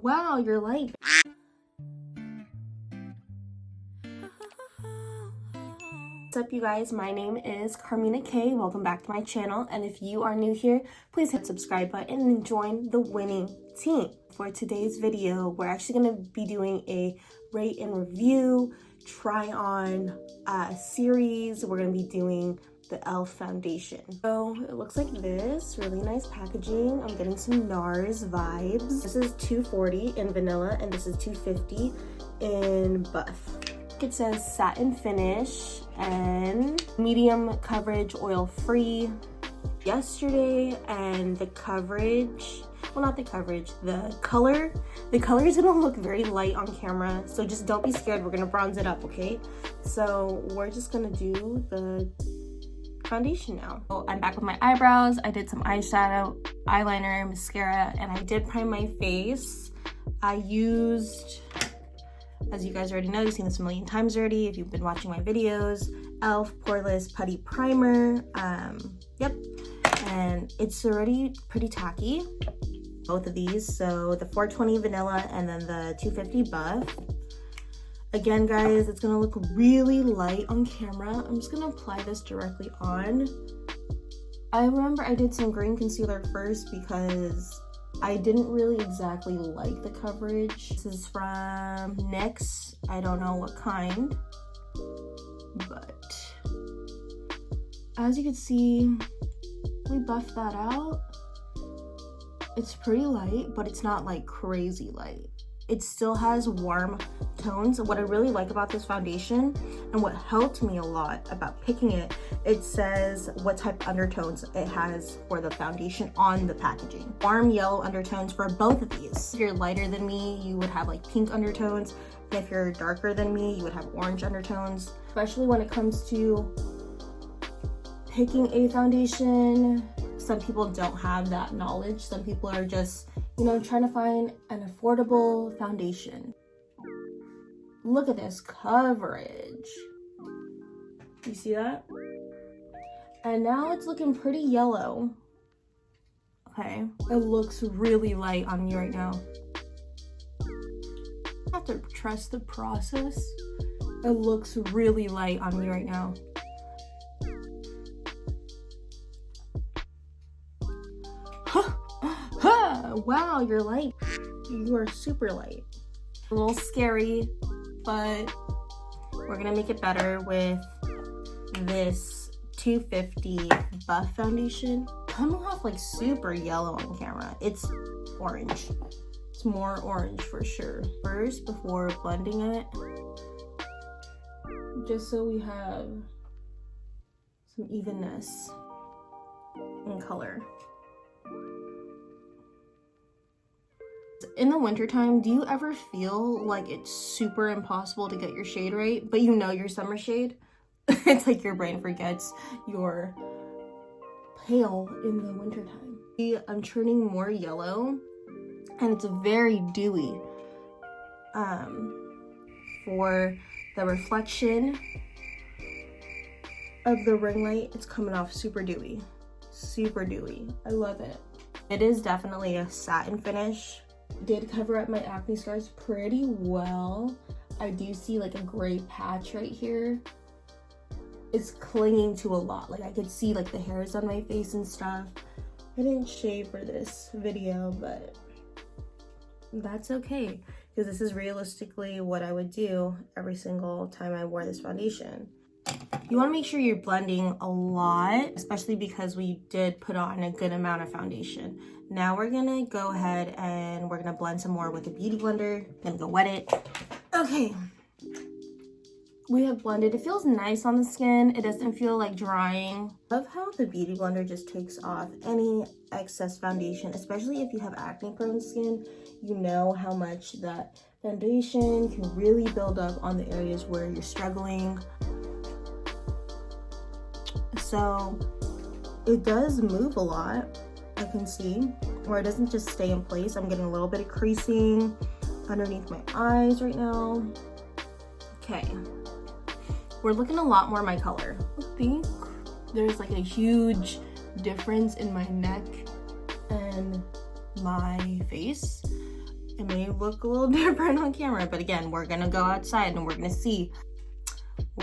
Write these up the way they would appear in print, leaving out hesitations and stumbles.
Wow, you're light. What's up, you guys? My name is Carmina Kae. Welcome back to my channel. And if you are new here, please hit the subscribe button and join the winning team. For today's video, we're actually going to be doing a rate and review, try on series. We're going to be doing the e.l.f. foundation. So it looks like this, really nice packaging. I'm getting some NARS vibes. This is $240 in vanilla and this is $250 in buff. It says satin finish and medium coverage, oil free. Yesterday, and the coverage, well, not the coverage, the color is gonna look very light on camera, so just don't be scared. We're gonna bronze it up, okay? So we're just gonna do the foundation now. So I'm back with my eyebrows. I did some eyeshadow, eyeliner, mascara, and I did prime my face. I used, as you guys already know, you've seen this a million times already if you've been watching my videos, e.l.f. Poreless Putty Primer. Yep, and it's already pretty tacky, both of these. So the 420 vanilla and then the 250 buff. Again, guys, it's gonna look really light on camera. I'm just gonna apply this directly on. I remember I did some green concealer first because I didn't really exactly like the coverage. This is from NYX. I don't know what kind, but as you can see, we buffed that out. It's pretty light, but it's not like crazy light. It still has warm tones. What I really like about this foundation and what helped me a lot about picking it, it says what type of undertones it has for the foundation on the packaging. Warm yellow undertones for both of these. If you're lighter than me, you would have like pink undertones. And if you're darker than me, you would have orange undertones. Especially when it comes to picking a foundation, some people don't have that knowledge. Some people are just, you know, trying to find an affordable foundation. Look at this coverage. You see that? And now it's looking pretty yellow. Okay, it looks really light on me right now. I have to trust the process. It looks really light on me right now. Wow, you're light. You are super light. A little scary, but we're gonna make it better with this 250 buff foundation. Coming off like super yellow on camera. It's orange. It's more orange for sure. First, before blending it, just so we have some evenness in color. In the wintertime, do you ever feel like it's super impossible to get your shade right, but you know your summer shade? It's like your brain forgets you're pale in the wintertime. I'm turning more yellow, and it's very dewy. For the reflection of the ring light, it's coming off super dewy. Super dewy. I love it. It is definitely a satin finish. Did cover up my acne scars pretty well. I do see like a gray patch right here. It's clinging to a lot. Like I could see like the hairs on my face and stuff. I didn't shave for this video, but that's okay, because this is realistically what I would do every single time I wore this foundation. You want to make sure you're blending a lot, especially because we did put on a good amount of foundation. Now we're gonna go ahead and we're gonna blend some more with a beauty blender. Gonna go wet it. Okay, we have blended. It feels nice on the skin. It doesn't feel like drying. Love how the beauty blender just takes off any excess foundation, especially if you have acne prone skin. You know how much that foundation can really build up on the areas where you're struggling. So it does move a lot, I can see, or it doesn't just stay in place. I'm getting a little bit of creasing underneath my eyes right now. Okay, we're looking a lot more my color. I think there's like a huge difference in my neck and my face. It may look a little different on camera, but again, we're gonna go outside and we're gonna see.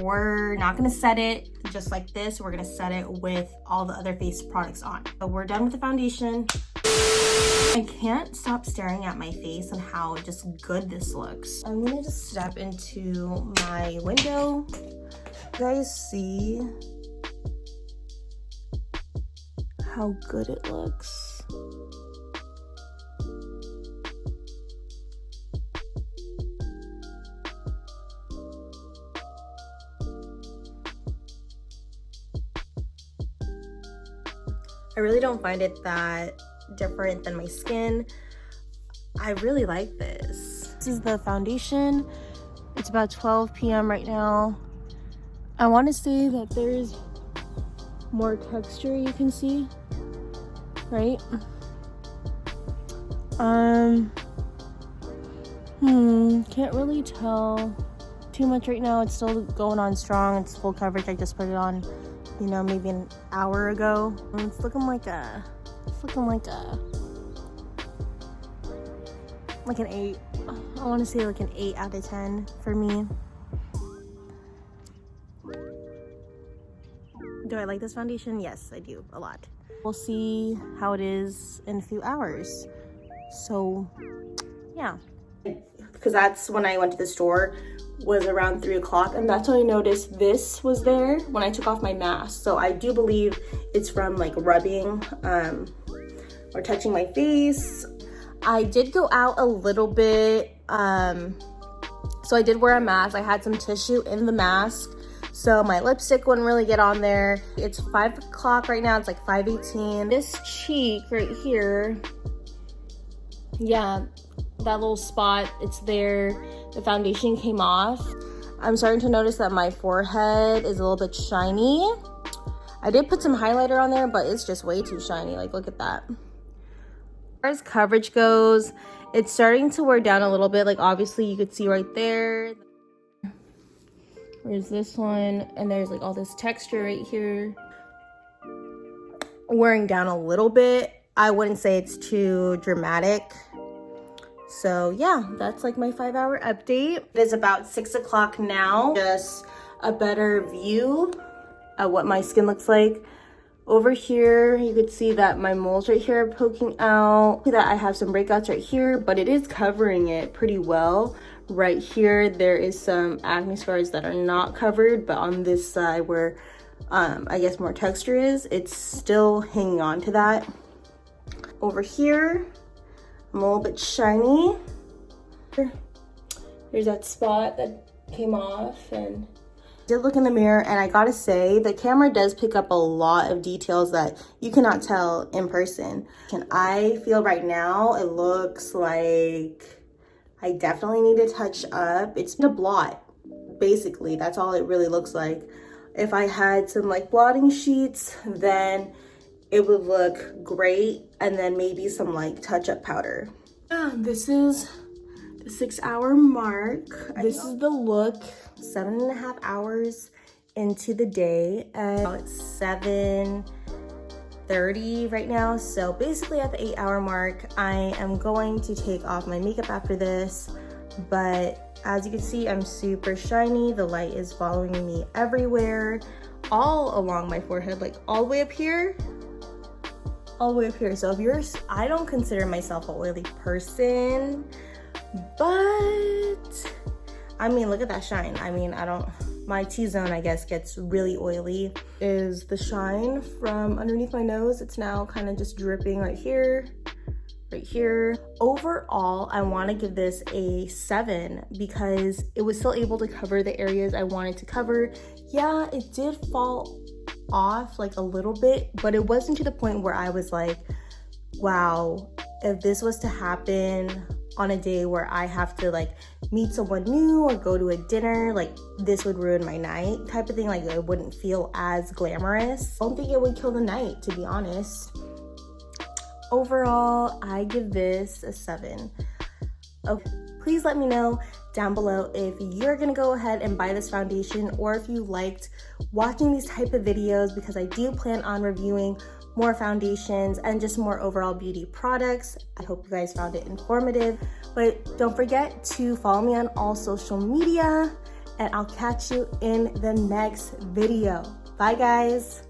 We're not gonna set it just like this. We're gonna set it with all the other face products on. So we're done with the foundation. I can't stop staring at my face and how just good this looks. I'm gonna just step into my window. You guys see how good it looks? I really don't find it that different than my skin. I really like this. This is the foundation. It's about 12 p.m. right now. I want to say that there's more texture you can see, right? Can't really tell too much right now. It's still going on strong. It's full coverage. I just put it on, you know, maybe an hour ago. It's looking like an 8. I want to say like an 8 out of 10 for me. Do I like this foundation? Yes, I do, a lot. We'll see how it is in a few hours. So, yeah. Because that's when I went to the store, was around 3 o'clock, and that's when I noticed this was there when I took off my mask. So I do believe it's from like rubbing or touching my face. I did go out a little bit, so I did wear a mask. I had some tissue in the mask, so my lipstick wouldn't really get on there. It's 5 o'clock right now. It's like 5:18. This cheek right here, yeah, that little spot, it's there. The foundation came off. I'm starting to notice that my forehead is a little bit shiny. I did put some highlighter on there, but it's just way too shiny. Like, look at that. As far as coverage goes, it's starting to wear down a little bit. Like, obviously you could see right there. There's this one, and there's like all this texture right here. Wearing down a little bit. I wouldn't say it's too dramatic. So yeah, that's like my 5-hour update. It is about 6 o'clock now. Just a better view of what my skin looks like. Over here, you could see that my moles right here are poking out. That I have some breakouts right here, but it is covering it pretty well. Right here, there is some acne scars that are not covered, but on this side where I guess more texture is, it's still hanging on to that. Over here, I'm a little bit shiny. There's that spot that came off, and I did look in the mirror, and I gotta say the camera does pick up a lot of details that you cannot tell in person. And I feel right now it looks like I definitely need to touch up. It's a blot, basically. That's all it really looks like. If I had some like blotting sheets, then it would look great, and then maybe some like touch-up powder. This is the 6-hour mark. This is the look 7.5 hours into the day, and it's 7:30 right now. So basically at the 8-hour mark, I am going to take off my makeup after this, but as you can see, I'm super shiny. The light is following me everywhere, all along my forehead, like all the way up here. All the way up here. So if you're, I don't consider myself a oily person, but I mean, look at that shine. I mean, my T-zone, I guess, gets really oily. Is the shine from underneath my nose. It's now kind of just dripping right here, right here. Overall, I want to give this a 7 because it was still able to cover the areas I wanted to cover. Yeah, it did fall off like a little bit, but it wasn't to the point where I was like, wow, if this was to happen on a day where I have to like meet someone new or go to a dinner, like this would ruin my night type of thing. Like it wouldn't feel as glamorous. I don't think it would kill the night, to be honest. Overall, I give this a 7. Okay, please let me know down below if you're gonna go ahead and buy this foundation, or if you liked watching these type of videos, because I do plan on reviewing more foundations, and just more overall beauty products. I hope you guys found it informative. But don't forget to follow me on all social media, and I'll catch you in the next video. Bye guys.